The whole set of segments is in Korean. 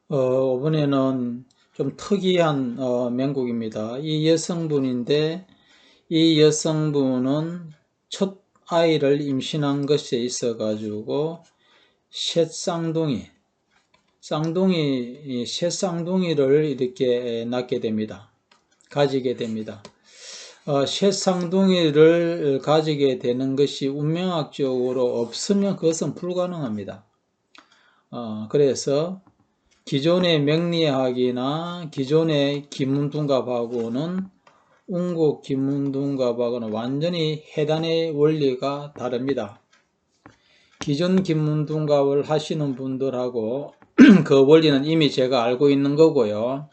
이번에는 좀 특이한 명곡입니다. 이 여성분인데 이 여성분은 첫 아이를 임신한 것에 있어 가지고 셋쌍둥이를 이렇게 낳게 됩니다. 가지게 됩니다. 셋쌍둥이를 가지게 되는 것이 운명학적으로 없으면 그것은 불가능합니다. 그래서 기존의 명리학이나 기존의 기문둔갑하고는 운곡 기문둔갑하고는 완전히 해단의 원리가 다릅니다. 기존 기문둔갑을 하시는 분들하고 그 원리는 이미 제가 알고 있는 거고요.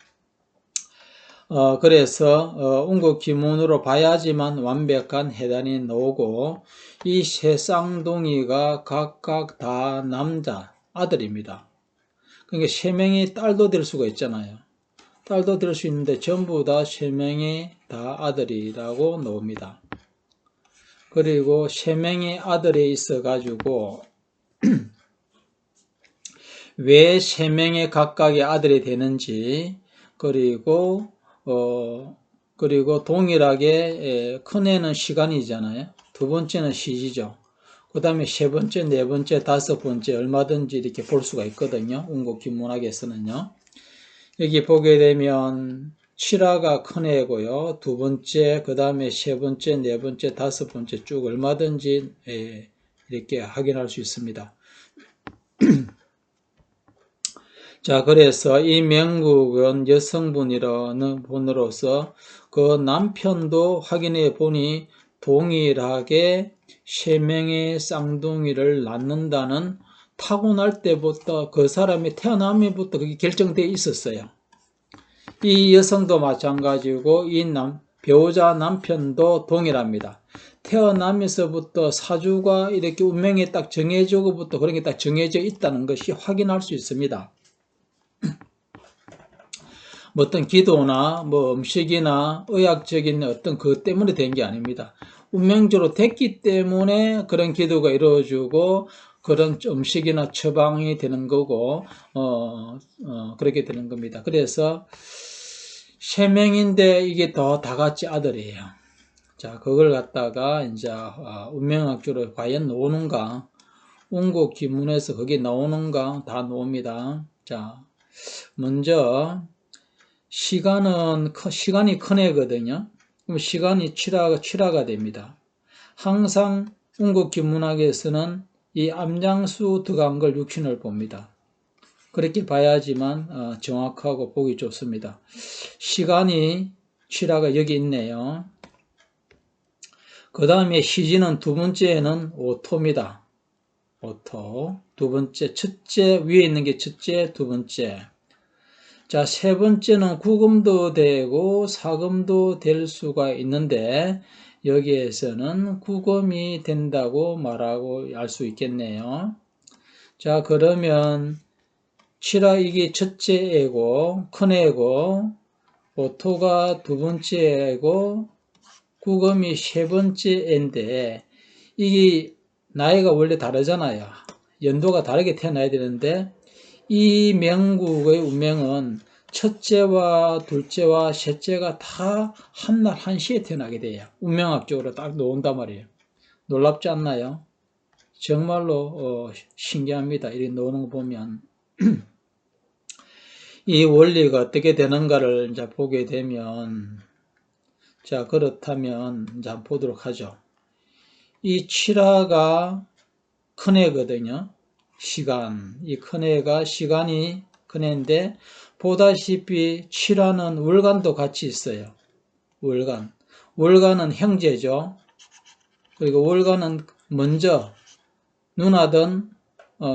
그래서 운곡 기문으로 봐야지만 완벽한 해단이 나오고 이 세 쌍둥이가 각각 다 남자 아들입니다. 그러니까 3명이 딸도 될 수가 있잖아요. 딸도 될 수 있는데 전부 다 3명이 다 아들이라고 나옵니다. 그리고 3명의 아들이 있어 가지고 왜 3명의 각각의 아들이 되는지, 그리고 동일하게 큰애는 시간이잖아요. 두 번째는 시지죠. 그 다음에 세 번째, 네 번째, 다섯 번째 얼마든지 이렇게 볼 수가 있거든요. 운곡기문학에서는요. 여기 보게 되면 7화가 큰애고요. 두 번째, 그 다음에 세 번째, 네 번째, 다섯 번째 쭉 얼마든지 이렇게 확인할 수 있습니다. 자, 그래서 이 명국은 여성분이라는 분으로서 그 남편도 확인해 보니 동일하게 3명의 쌍둥이를 낳는다는 타고날 때부터 그 사람이 태어나면부터 그게 결정되어 있었어요. 이 여성도 마찬가지고 이 배우자 남편도 동일합니다. 태어나면서부터 사주가 이렇게 운명에 딱 정해지고부터 그런 게 딱 정해져 있다는 것이 확인할 수 있습니다. 뭐 어떤 기도나 뭐 음식이나 의학적인 어떤 그것 때문에 된 게 아닙니다. 운명적으로 됐기 때문에 그런 기도가 이루어지고 그런 음식이나 처방이 되는 거고 그렇게 되는 겁니다. 그래서 3명인데 이게 다 같이 아들이에요. 자, 그걸 갖다가 이제 운명학적으로 과연 나오는가, 운곡 기문에서 그게 나오는가 다 나옵니다. 자, 먼저 시간이 큰 애거든요. 그럼 시간이 7화가 됩니다. 항상 운곡기문학에서는 이 암장수 들어간 걸 육신을 봅니다. 그렇게 봐야지만 정확하고 보기 좋습니다. 시간이 7화가 여기 있네요. 그 다음에 시지는 두 번째는 오토입니다. 오토. 두 번째, 첫째, 위에 있는 게 첫째, 두 번째. 자, 세 번째는 구금도 되고 사금도 될 수가 있는데 여기에서는 구금이 된다고 말하고 알 수 있겠네요. 자, 그러면 7화 이게 첫째 애고 큰 애고 오토가 두 번째 애고 구금이 세 번째 애인데 이게 나이가 원래 다르잖아요. 연도가 다르게 태어나야 되는데 이 명국의 운명은 첫째와 둘째와 셋째가 다 한날 한시에 태어나게 돼요. 운명학적으로 딱 나온단 말이에요. 놀랍지 않나요? 정말로 신기합니다. 이렇게 나오는 거 보면 이 원리가 어떻게 되는가를 이제 보게 되면, 자, 그렇다면 이제 한번 보도록 하죠. 이 7화가 큰애거든요. 이 큰애가 시간이 큰애인데 보다시피 7화는 월간도 같이 있어요. 월간은 형제죠. 그리고 월간은 먼저 누나든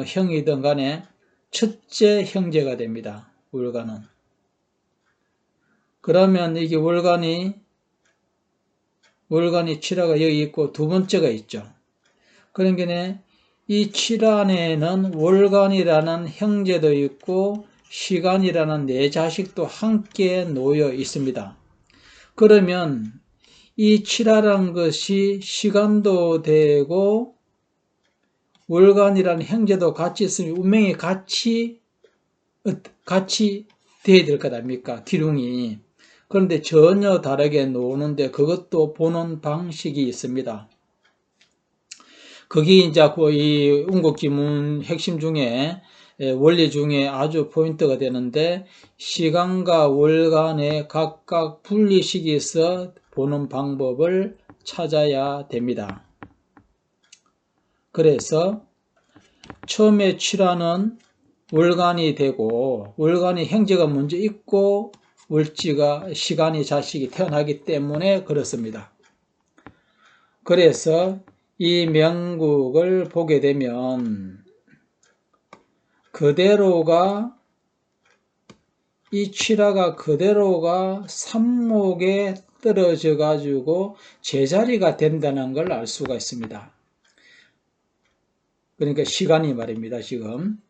형이든 간에 첫째 형제가 됩니다. 월간은. 그러면 이게 월간이 7화가 여기 있고 두 번째가 있죠. 그러니까 이 7안에는 월간이라는 형제도 있고 시간이라는 네 자식도 함께 놓여 있습니다. 그러면 이 7화라는 것이 시간도 되고 월간이라는 형제도 같이 있으면 운명이 같이 같이 돼야 될 것 아닙니까? 기둥이. 그런데 전혀 다르게 노는데 그것도 보는 방식이 있습니다. 그게 이제 이 운곡기문 핵심 중에 원리 중에 아주 포인트가 되는데 시간과 월간의 각각 분리시켜서 보는 방법을 찾아야 됩니다. 그래서 처음에 칠화는 월간이 되고 월간이 행제가 먼저 있고 월지가 시간이 자식이 태어나기 때문에 그렇습니다. 그래서 이 명국을 보게 되면 그대로가 이 칠화가 그대로가 삼목에 떨어져 가지고 제자리가 된다는 걸 알 수가 있습니다. 그러니까 시간이 말입니다. 지금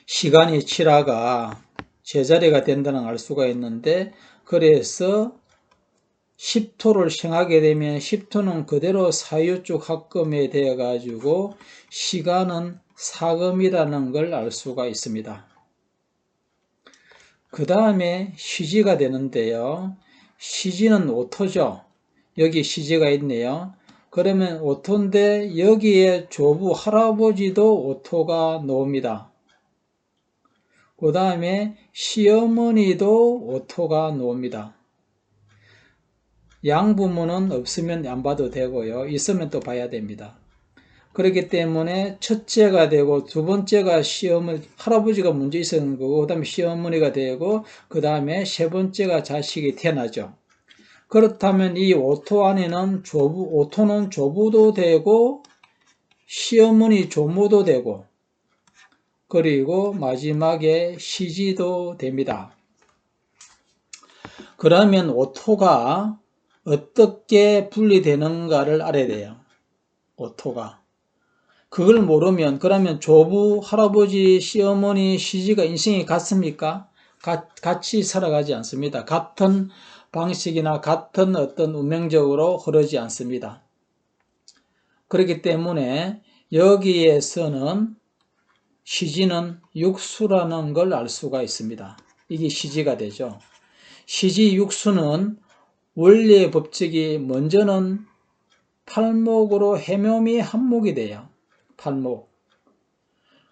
시간이 칠화가 제자리가 된다는 걸 알 수가 있는데 그래서 10토를 생하게 되면 10토는 그대로 사유축 합금에 되어 가지고 시간은 사금이라는 걸 알 수가 있습니다. 그 다음에 시지가 되는데요. 시지는 오토죠. 여기 시지가 있네요. 그러면 오토인데 여기에 조부 할아버지도 오토가 나옵니다. 그 다음에 시어머니도 오토가 나옵니다. 양부모는 없으면 안 봐도 되고요. 있으면 또 봐야 됩니다. 그렇기 때문에 첫째가 되고 두 번째가 할아버지가 먼저 있었는 거고 그 다음에 시어머니가 되고 그 다음에 세 번째가 자식이 태어나죠. 그렇다면 이 오토 안에는 오토는 조부도 되고 시어머니 조모도 되고 그리고 마지막에 시지도 됩니다. 그러면 오토가 어떻게 분리되는가를 알아야 돼요. 오토가. 그걸 모르면 그러면 조부, 할아버지, 시어머니, 시지가 인생이 같습니까? 같이 살아가지 않습니다. 같은 방식이나 같은 어떤 운명적으로 흐르지 않습니다. 그렇기 때문에 여기에서는 시지는 육수라는 걸 알 수가 있습니다. 이게 시지가 되죠. 시지 육수는 원리의 법칙이 먼저는 팔목으로 해묘미 한목이 돼요. 팔목.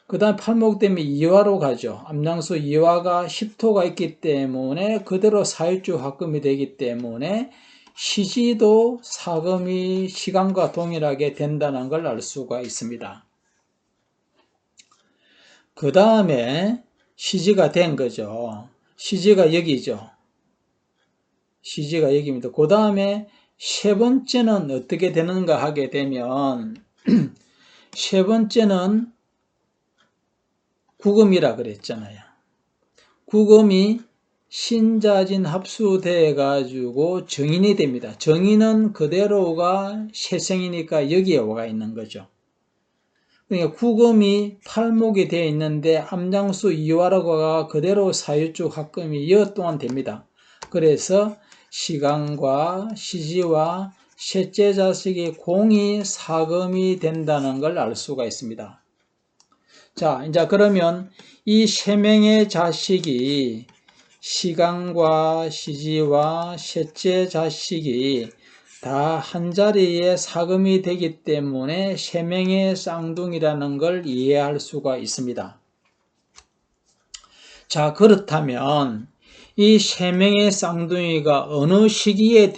그 다음 팔목 때문에 이화로 가죠. 암양수 이화가 10토가 있기 때문에 그대로 사일주 합금이 되기 때문에 시지도 사금이 시간과 동일하게 된다는 걸 알 수가 있습니다. 그 다음에 시지가 된 거죠. 시지가 여기죠. 시지가 여기입니다. 그 다음에 세 번째는 어떻게 되는가 하게 되면 세 번째는 구금이라 그랬잖아요. 구금이 신자진 합수돼 가지고 정인이 됩니다. 정인은 그대로가 세생이니까 여기에 와 있는 거죠. 그러니까 구금이 팔목이 되어 있는데 암장수 이화라고가 그대로 사유축 합금이 여 동안 됩니다. 그래서 시간과 시지와 셋째 자식이 공이 사금이 된다는 걸 알 수가 있습니다. 자, 이제 그러면 이 세 명의 자식이 시간과 시지와 셋째 자식이 다 한자리에 사금이 되기 때문에 세 명의 쌍둥이라는 걸 이해할 수가 있습니다. 자, 그렇다면 이 세 명의 쌍둥이가 어느 시기에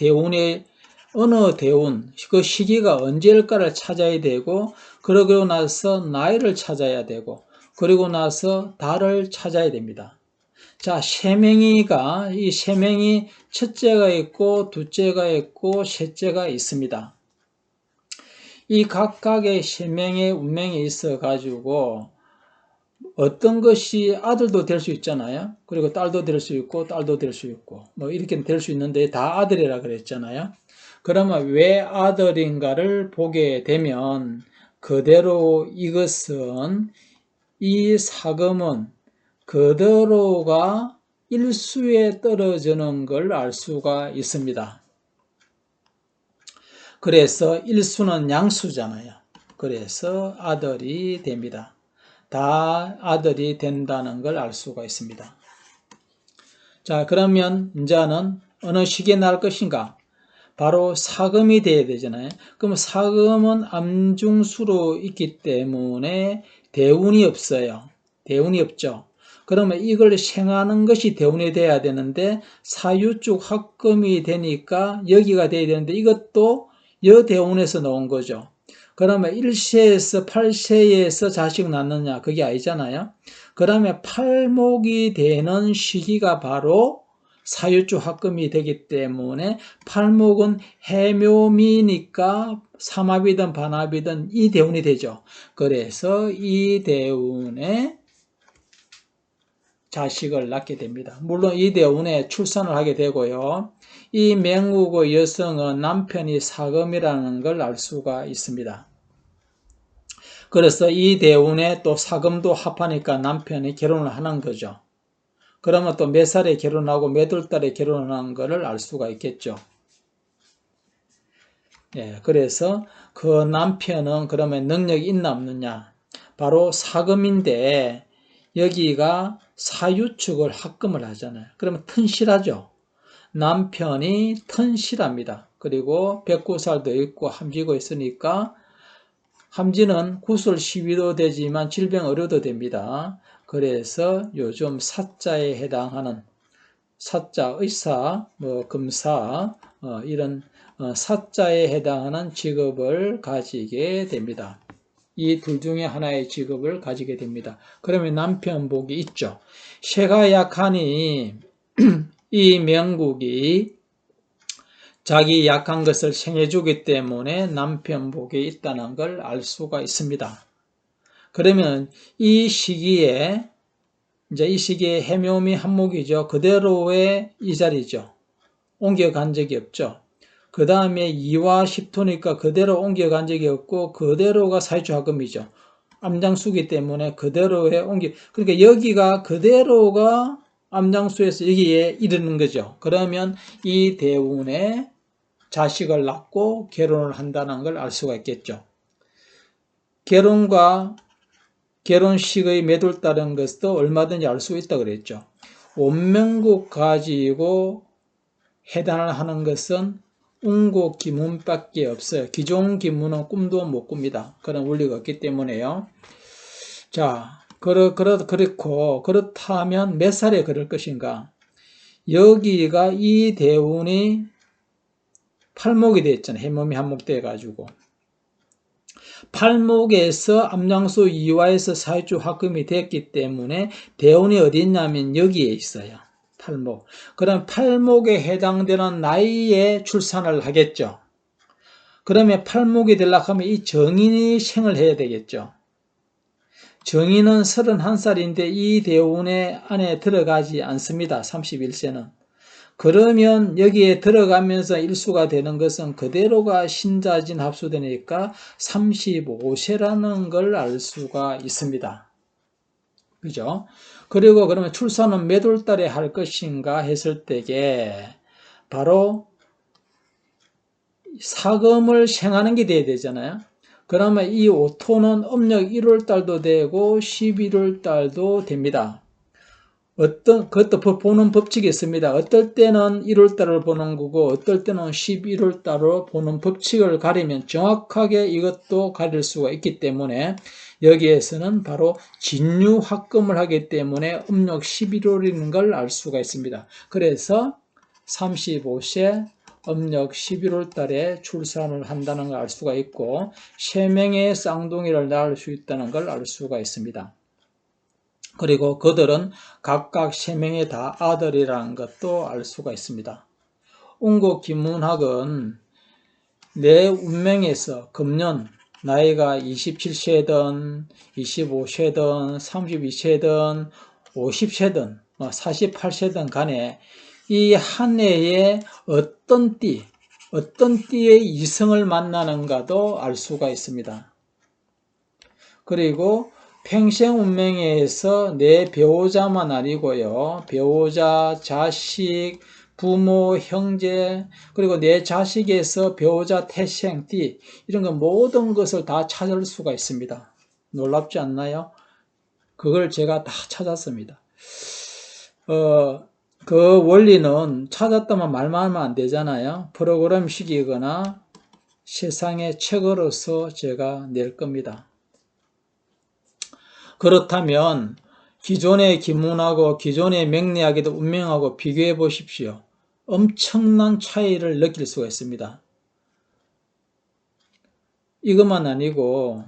어느 대운, 그 시기가 언제일까를 찾아야 되고 그러고 나서 나이를 찾아야 되고 그리고 나서 달을 찾아야 됩니다. 자, 이 세 명이 첫째가 있고 둘째가 있고 셋째가 있습니다. 이 각각의 세 명의 운명이 있어 가지고 어떤 것이 아들도 될 수 있잖아요. 그리고 딸도 될 수 있고 딸도 될 수 있고 뭐 이렇게 될 수 있는데 다 아들이라 그랬잖아요. 그러면 왜 아들인가를 보게 되면 그대로 이것은 이 사금은 그대로가 일수에 떨어지는 걸 알 수가 있습니다. 그래서 일수는 양수잖아요. 그래서 아들이 됩니다. 다 아들이 된다는 걸 알 수가 있습니다. 자, 그러면 이제는 어느 시기에 날 것인가? 바로 사금이 돼야 되잖아요. 그럼 사금은 암중수로 있기 때문에 대운이 없어요. 대운이 없죠. 그러면 이걸 생하는 것이 대운이 돼야 되는데 사유축 합금이 되니까 여기가 돼야 되는데 이것도 여대운에서 나온 거죠. 그러면 1세에서 8세에서 자식 낳느냐? 그게 아니잖아요. 그러면 팔목이 되는 시기가 바로 사유축 합금이 되기 때문에 팔목은 해묘미니까 삼합이든 반합이든 이 대운이 되죠. 그래서 이 대운에 자식을 낳게 됩니다. 물론 이 대운에 출산을 하게 되고요. 이 맹국의 여성은 남편이 사금이라는 걸 알 수가 있습니다. 그래서 이 대운에 또 사금도 합하니까 남편이 결혼을 하는 거죠. 그러면 또 몇 살에 결혼하고 몇 월 달에 결혼한 거를 알 수가 있겠죠. 예, 그래서 그 남편은 그러면 능력이 있나 없느냐? 바로 사금인데 여기가 사유축을 합금을 하잖아요. 그러면 튼실하죠. 남편이 튼실합니다. 그리고 백구살도 있고 함지고 있으니까 함지는 구술 12도 되지만 질병 의료도 됩니다. 그래서 요즘 사자에 해당하는 사자, 의사, 검사 이런 사자에 해당하는 직업을 가지게 됩니다. 이 둘 중에 하나의 직업을 가지게 됩니다. 그러면 남편 복이 있죠. 쇠가 약하니 이 명국이 자기 약한 것을 생해주기 때문에 남편 복이 있다는 걸 알 수가 있습니다. 그러면 이 시기에 해묘미 한목이죠. 그대로의 이 자리죠. 옮겨간 적이 없죠. 그 다음에 2와 10토니까 그대로 옮겨간 적이 없고 그대로가 사유축합금이죠. 암장수기 때문에 그대로의 그러니까 여기가 그대로가 암장수에서 여기에 이르는 거죠. 그러면 이 대운에 자식을 낳고 결혼을 한다는 걸 알 수가 있겠죠. 결혼식의 매돌 따른 것도 얼마든지 알 수 있다 그랬죠. 원명국 가지고 해단을 하는 것은 운국 기문밖에 없어요. 기존 기문은 꿈도 못 꿉니다. 그런 원리가 없기 때문에요. 자, 그렇고 그렇다면 몇 살에 그럴 것인가? 여기가 이 대운이 팔목이 됐잖아요. 해몸이 한목 돼가지고 팔목에서 암장수 이화에서 사유축 합금이 됐기 때문에 대운이 어디 있냐면 여기에 있어요. 팔목. 그럼 팔목에 해당되는 나이에 출산을 하겠죠. 그러면 팔목이 되려고 하면 이 정인이 생을 해야 되겠죠. 정인은 31살인데 이 대운에 안에 들어가지 않습니다. 31세는. 그러면 여기에 들어가면서 일수가 되는 것은 그대로가 신자진 합수되니까 35세라는 걸 알 수가 있습니다. 그죠? 그리고 그러면 출산은 몇 월 달에 할 것인가 했을 때에 바로 사금을 생하는 게 돼야 되잖아요. 그러면 이 오토는 음력 1월 달도 되고 11월 달도 됩니다. 그것도 보는 법칙이 있습니다. 어떨 때는 1월 달을 보는 거고, 어떨 때는 11월 달을 보는 법칙을 가리면 정확하게 이것도 가릴 수가 있기 때문에 여기에서는 바로 진유합금을 하기 때문에 음력 11월인 걸 알 수가 있습니다. 그래서 35세 음력 11월 달에 출산을 한다는 걸 알 수가 있고, 3명의 쌍둥이를 낳을 수 있다는 걸 알 수가 있습니다. 그리고 그들은 각각 3명이 다 아들이라는 것도 알 수가 있습니다. 운국기문학은 내 운명에서 금년 나이가 27세든 25세든 32세든 50세든 48세든 간에 이 한 해에 어떤 띠의 이성을 만나는가도 알 수가 있습니다. 그리고 평생 운명에서 내 배우자만 아니고요. 배우자, 자식, 부모, 형제, 그리고 내 자식에서 배우자, 태생, 띠 이런 거 모든 것을 다 찾을 수가 있습니다. 놀랍지 않나요? 그걸 제가 다 찾았습니다. 그 원리는 찾았다면 말만 하면 안 되잖아요. 프로그램식이거나 세상의 책으로서 제가 낼 겁니다. 그렇다면 기존의 기문하고 기존의 명리학에도 운명하고 비교해 보십시오. 엄청난 차이를 느낄 수가 있습니다. 이것만 아니고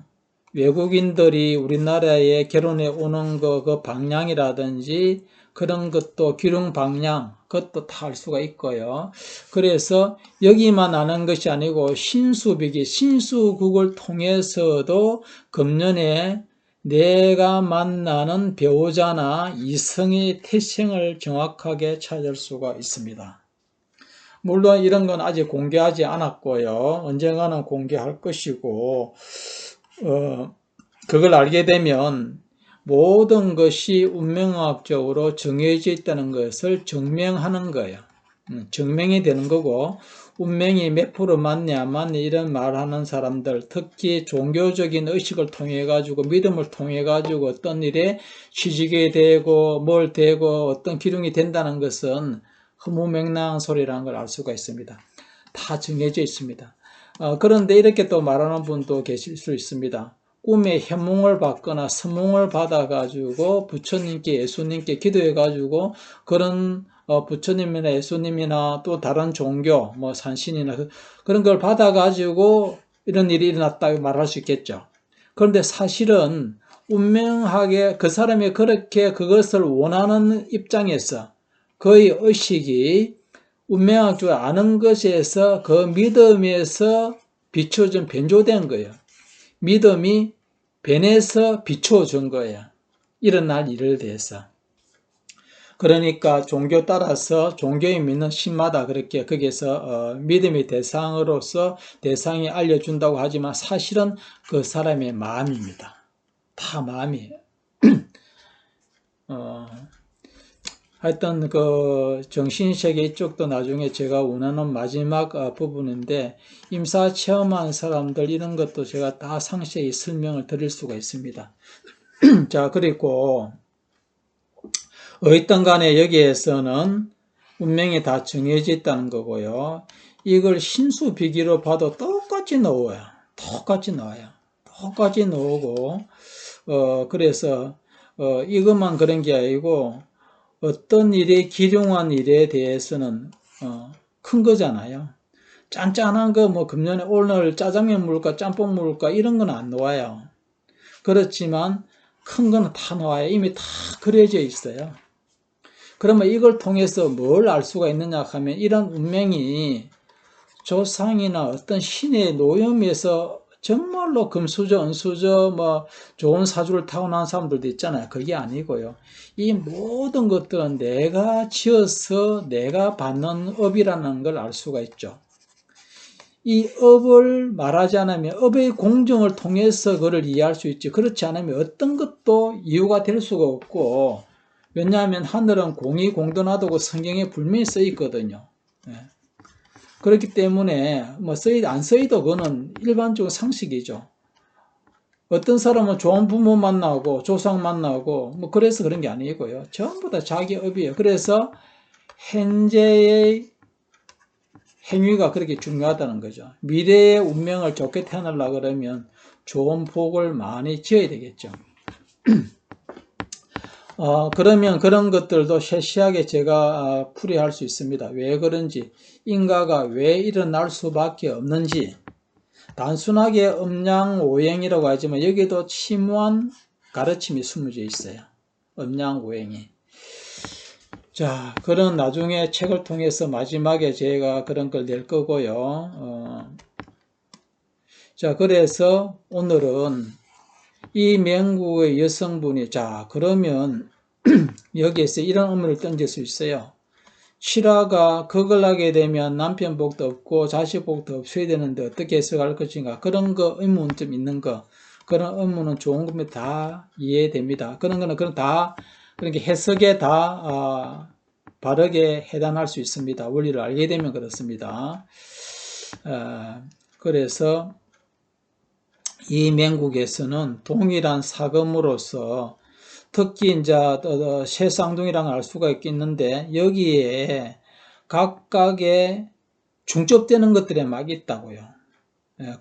외국인들이 우리나라에 결혼해 오는 그 방향이라든지 그런 것도 기능 방향, 그것도 다 알 수가 있고요. 그래서 여기만 아는 것이 아니고 신수비기, 신수국을 통해서도 금년에 내가 만나는 배우자나 이성의 태생을 정확하게 찾을 수가 있습니다. 물론 이런 건 아직 공개하지 않았고요. 언젠가는 공개할 것이고, 그걸 알게 되면 모든 것이 운명학적으로 정해져 있다는 것을 증명하는 거예요. 증명이 되는 거고, 운명이 몇 프로 맞냐 안 맞냐 이런 말하는 사람들, 특히 종교적인 의식을 통해 가지고 믿음을 통해 가지고 어떤 일에 취직이 되고 뭘 되고 어떤 기둥이 된다는 것은 허무맹랑한 소리라는 걸 알 수가 있습니다. 다 정해져 있습니다. 그런데 이렇게 또 말하는 분도 계실 수 있습니다. 꿈에 해몽을 받거나 선몽을 받아가지고 부처님께 예수님께 기도해가지고 그런 부처님이나 예수님이나 또 다른 종교 뭐 산신이나 그런 걸 받아가지고 이런 일이 일어났다고 말할 수 있겠죠. 그런데 사실은 운명하게 그 사람이 그렇게 그것을 원하는 입장에서 그의 의식이 운명학적으로 아는 것에서 그 믿음에서 비춰준 변조된 거예요. 믿음이 변해서 비춰준 거예요. 일어날 일을 대해서. 그러니까 종교 따라서 종교에 믿는 신마다 그렇게 거기에서 믿음의 대상으로서 대상이 알려준다고 하지만 사실은 그 사람의 마음입니다. 다 마음이에요. 하여튼 그 정신세계 이쪽도 나중에 제가 원하는 마지막 부분인데 임사 체험한 사람들 이런 것도 제가 다 상세히 설명을 드릴 수가 있습니다. 자, 그리고 어쨌든 간에 여기에서는 운명이 다 정해져 있다는 거고요. 이걸 신수비기로 봐도 똑같이 나와요. 똑같이 나와요. 똑같이 나오고 그래서 이것만 그런 게 아니고 어떤 일이 기룡한 일에 대해서는 큰 거잖아요. 짠짠한 거 뭐 금년에 오늘 짜장면 먹을까 짬뽕 먹을까 이런 건 안 나와요. 그렇지만 큰 거는 다 나와요. 이미 다 그려져 있어요. 그러면 이걸 통해서 뭘 알 수가 있느냐 하면 이런 운명이 조상이나 어떤 신의 노염에서 정말로 금수저, 은수저, 뭐 좋은 사주를 타고난 사람들도 있잖아요. 그게 아니고요. 이 모든 것들은 내가 지어서 내가 받는 업이라는 걸 알 수가 있죠. 이 업을 말하지 않으면 업의 공정을 통해서 그걸 이해할 수 있지. 그렇지 않으면 어떤 것도 이유가 될 수가 없고, 왜냐하면 하늘은 공의공돈하다고 성경에 분명히 써 있거든요. 그렇기 때문에 뭐 안 써이도 그거는 일반적인 상식이죠. 어떤 사람은 좋은 부모 만나고 조상 만나고 뭐 그래서 그런 게 아니고요. 전부 다 자기 업이에요. 그래서 현재의 행위가 그렇게 중요하다는 거죠. 미래의 운명을 좋게 태어나려고 그러면 좋은 복을 많이 지어야 되겠죠. 그러면 그런 것들도 세시하게 제가 풀이할 수 있습니다. 왜 그런지, 인가가 왜 일어날 수밖에 없는지, 단순하게 음양오행이라고 하지만 여기도 심오한 가르침이 숨어져 있어요. 음양오행이. 자, 그런 나중에 책을 통해서 마지막에 제가 그런 걸 낼 거고요. 자, 그래서 오늘은 이 명국의 여성분이, 자, 그러면 여기에서 이런 의문을 던질 수 있어요. 실화가 그걸 하게 되면 남편 복도 없고 자식 복도 없어야 되는데 어떻게 해석할 것인가. 그런 거 의문 좀 있는 거. 그런 의문은 좋은 겁니다. 다 이해됩니다. 그런 거는 그런 다 그렇게 해석에 다 바르게 해당할 수 있습니다. 원리를 알게 되면 그렇습니다. 그래서 이 명국에서는 동일한 사금으로서 특히 이제 새 쌍둥이랑 알 수가 있겠는데 여기에 각각의 중첩되는 것들이 막 있다고요.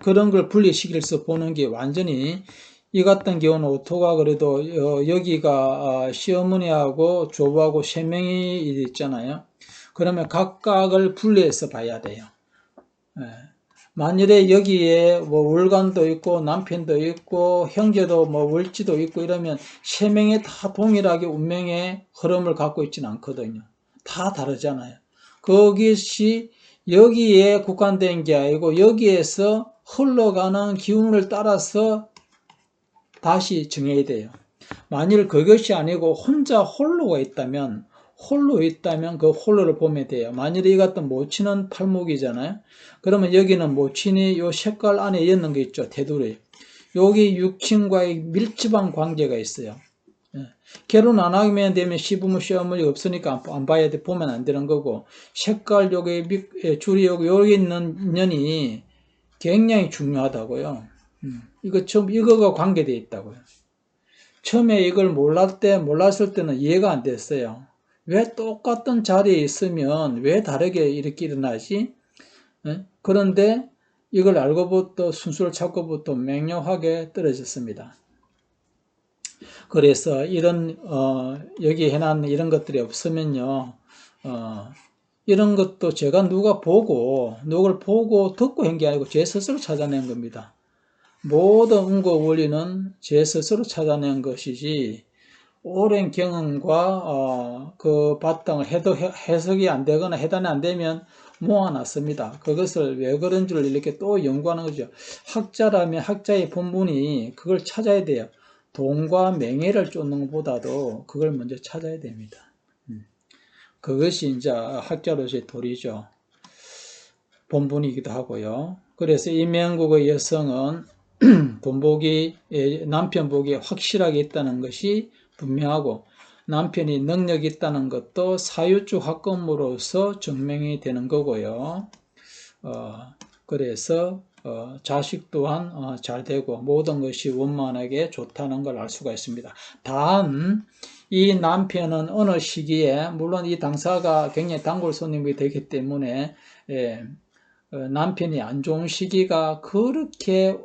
그런 걸 분리시켜서 보는 게 완전히 이 같은 경우는 오토가 그래도 여기가 시어머니하고 조부하고 세 명이 있잖아요. 그러면 각각을 분리해서 봐야 돼요. 만일에 여기에 뭐 월간도 있고 남편도 있고 형제도 뭐 월지도 있고 이러면 세 명이 다 동일하게 운명의 흐름을 갖고 있지는 않거든요. 다 다르잖아요. 그것이 여기에 국한된 게 아니고 여기에서 흘러가는 기운을 따라서 다시 정해야 돼요. 만일 그것이 아니고 혼자 홀로 있다면 그 홀로를 보면 돼요. 만일에 이 같은 모친은 팔목이잖아요. 그러면 여기는 모친이 요 색깔 안에 엮는 게 있죠. 테두리. 여기 육친과의 밀접한 관계가 있어요. 결혼 안 하면 되면 시부모 시어머니가 없으니까 안 봐야 돼. 보면 안 되는 거고, 색깔 여기 줄이 여기 있는 인연이 굉장히 중요하다고요. 이거가 관계되어 있다고요. 처음에 이걸 몰랐을 때는 이해가 안 됐어요. 왜 똑같은 자리에 있으면 왜 다르게 이렇게 일어나지? 그런데 이걸 알고부터 순수를 찾고부터 명료하게 떨어졌습니다. 그래서 이런 여기 해놨는 이런 것들이 없으면요, 이런 것도 제가 누가 보고 누굴 보고 듣고 한 게 아니고 제 스스로 찾아낸 겁니다. 모든 운거 원리는 제 스스로 찾아낸 것이지 오랜 경험과 그 바탕을 해석이 안 되거나 해단이 안 되면 모아놨습니다. 그것을 왜 그런지를 이렇게 또 연구하는 거죠. 학자라면 학자의 본분이 그걸 찾아야 돼요. 돈과 명예를 쫓는 것보다도 그걸 먼저 찾아야 됩니다. 그것이 이제 학자로서의 도리죠. 본분이기도 하고요. 그래서 이명국의 여성은 남편 복이 확실하게 있다는 것이 분명하고 남편이 능력이 있다는 것도 사유축 합금으로서 증명이 되는 거고요. 그래서 자식 또한 잘 되고 모든 것이 원만하게 좋다는 걸 알 수가 있습니다. 단 이 남편은 어느 시기에 물론 이 당사가 굉장히 단골 손님이 되기 때문에 남편이 안 좋은 시기가 그렇게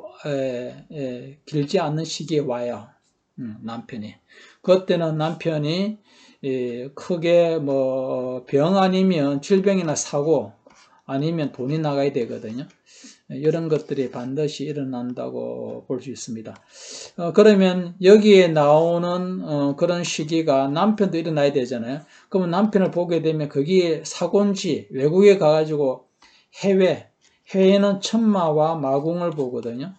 길지 않는 시기에 와요. 남편이. 그때는 남편이 크게 뭐 병 아니면 질병이나 사고 아니면 돈이 나가야 되거든요. 이런 것들이 반드시 일어난다고 볼 수 있습니다. 그러면 여기에 나오는 그런 시기가 남편도 일어나야 되잖아요. 그러면 남편을 보게 되면 거기에 사곤지 외국에 가가지고 해외에는 천마와 마궁을 보거든요.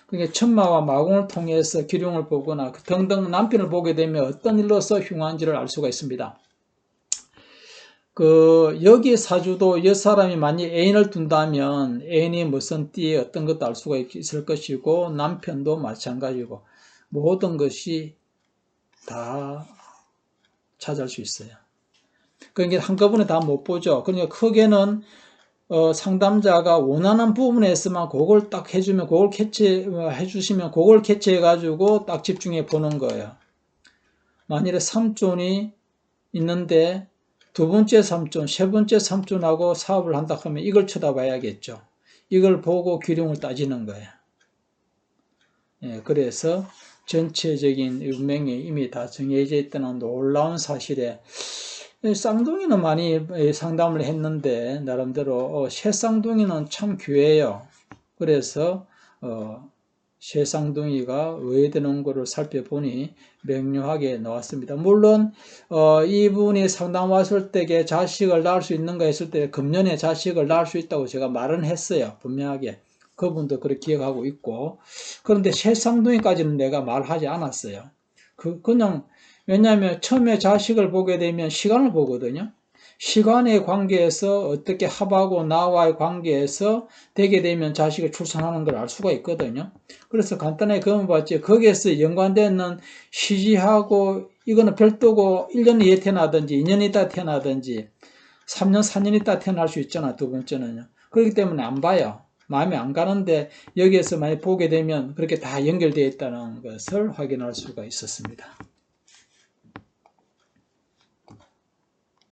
그러니까 천마와 마궁을 통해서 기룡을 보거나 등등 남편을 보게 되면 어떤 일로서 흉한지를 알 수가 있습니다. 여기 사주도 여사람이 만약 애인을 둔다면 애인이 무슨 띠에 어떤 것도 알 수가 있을 것이고 남편도 마찬가지고 모든 것이 다 찾을 수 있어요. 그러니까 한꺼번에 다 못 보죠. 그러니까 크게는 상담자가 원하는 부분에서만 그걸 딱 해주면 그걸 캐치해 주시면 그걸 캐치해 가지고 딱 집중해 보는 거예요. 만일에 삼촌이 있는데 두 번째 삼촌, 세 번째 삼촌하고 사업을 한다 하면 이걸 쳐다봐야겠죠. 이걸 보고 기룡을 따지는 거예요. 그래서 전체적인 운명이 이미 다 정해져 있다는 놀라운 사실에 쌍둥이는 많이 상담을 했는데 나름대로 새쌍둥이는 참 귀해요. 그래서 새쌍둥이가 왜 되는 것을 살펴보니 명료하게 나왔습니다. 물론 이분이 상담 왔을 때에 자식을 낳을 수 있는가 했을 때 금년에 자식을 낳을 수 있다고 제가 말은 했어요. 분명하게. 그분도 그렇게 기억하고 있고. 그런데 새쌍둥이까지는 내가 말하지 않았어요. 그냥 왜냐하면 처음에 자식을 보게 되면 시간을 보거든요. 시간의 관계에서 어떻게 합하고 나와의 관계에서 되게 되면 자식을 출산하는 걸 알 수가 있거든요. 그래서 간단하게 그만 봤지 거기에서 연관되는 시지하고 이거는 별도고 1년 뒤에 태어나든지 2년 있다 태어나든지 3년 4년 있다 태어날 수 있잖아. 두 번째는요. 그렇기 때문에 안 봐요. 마음에 안 가는데 여기에서 많이 보게 되면 그렇게 다 연결되어 있다는 것을 확인할 수가 있었습니다.